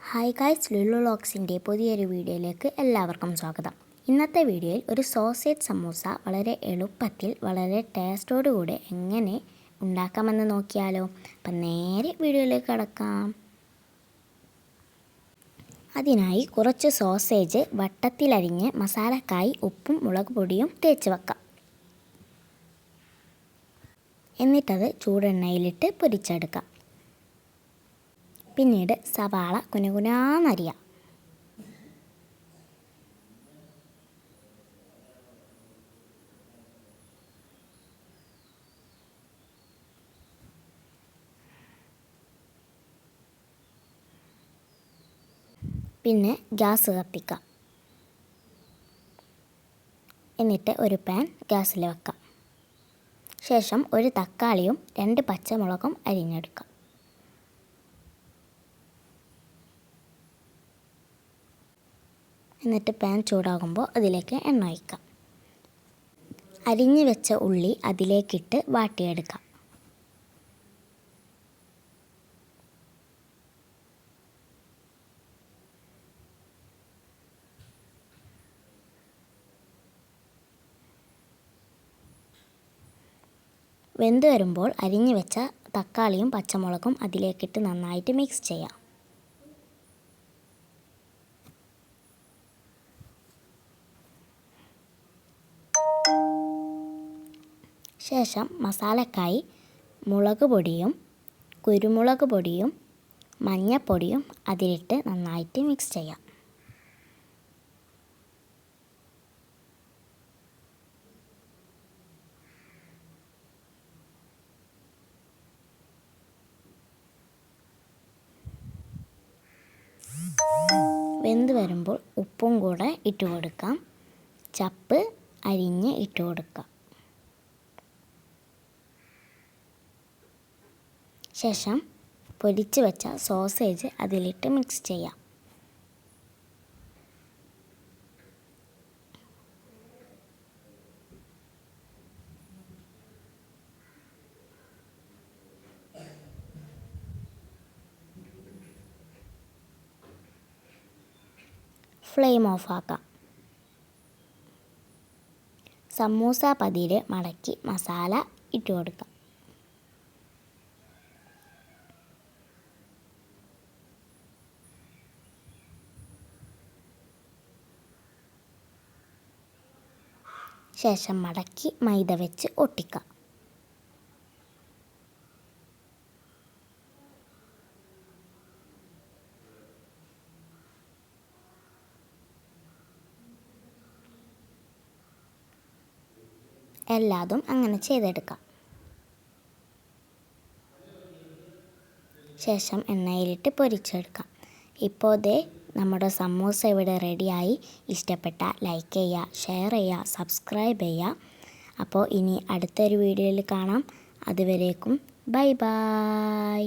Hi guys, Lulu വ്ളോഗ്സിൻ്റെ പുതിയൊരു വീഡിയോയിലേക്ക് എല്ലാവർക്കും സ്വാഗതം. ഇന്നത്തെ വീഡിയോയിൽ ഒരു സോസേജ് സമൂസ വളരെ എളുപ്പത്തിൽ വളരെ ടേസ്റ്റോടുകൂടി എങ്ങനെ ഉണ്ടാക്കാമെന്ന് നോക്കിയാലോ. അപ്പം നേരെ വീഡിയോയിലേക്ക് കടക്കാം. അതിനായി കുറച്ച് സോസേജ് വട്ടത്തിലരിഞ്ഞ് മസാലക്കായി ഉപ്പും മുളക് പൊടിയും തേച്ച് വെക്കാം. എന്നിട്ടത് ചൂടെണ്ണയിലിട്ട് പൊരിച്ചെടുക്കാം. പിന്നീട് സവാള കുനുകുനാന്നരിയാം. പിന്നെ ഗ്യാസ് കത്തിക്കാം. എന്നിട്ട് ഒരു പാൻ ഗ്യാസിൽ വെക്കാം. ശേഷം ഒരു തക്കാളിയും 2 പച്ചമുളകും അരിഞ്ഞെടുക്കാം. എന്നിട്ട് പാൻ ചൂടാകുമ്പോൾ അതിലേക്ക് എണ്ണ ഒഴിക്കാം. അരിഞ്ഞു വെച്ച ഉള്ളി അതിലേക്കിട്ട് വാട്ടിയെടുക്കാം. വെന്ത് വരുമ്പോൾ അരിഞ്ഞു വെച്ച തക്കാളിയും പച്ചമുളകും അതിലേക്കിട്ട് നന്നായിട്ട് മിക്സ് ചെയ്യാം. ശേഷം മസാലക്കായി മുളക് പൊടിയും കുരുമുളക് പൊടിയും മഞ്ഞൾപ്പൊടിയും അതിലിട്ട് നന്നായിട്ട് മിക്സ് ചെയ്യാം. വെന്ത് വരുമ്പോൾ ഉപ്പും കൂടെ ഇട്ട് കൊടുക്കാം. ചപ്പ് അരിഞ്ഞ് ഇട്ട് കൊടുക്കാം. ശേഷം പൊരിച്ച് വെച്ച സോസേജ് അതിലിട്ട് മിക്സ് ചെയ്യാം. ഫ്ലെയിം ഓഫാക്കാം. സമൂസ പതിയിൽ മടക്കി മസാല ഇട്ട് കൊടുക്കാം. ശേഷം മടക്കി മൈദ വെച്ച് ഒട്ടിക്കാം. എല്ലാതും അങ്ങനെ ചെയ്തെടുക്കാം. ശേഷം എണ്ണയിലിട്ട് പൊരിച്ചെടുക്കാം. ഇപ്പോൾ ദേ നമ്മുടെ സമൂസ ഇവിടെ റെഡിയായി. ഇഷ്ടപ്പെട്ടാൽ ലൈക്ക് ചെയ്യുക, ഷെയർ ചെയ്യുക, സബ്സ്ക്രൈബ് ചെയ്യുക. അപ്പോൾ ഇനി അടുത്തൊരു വീഡിയോയിൽ കാണാം. അതുവരേക്കും ബൈ ബൈ.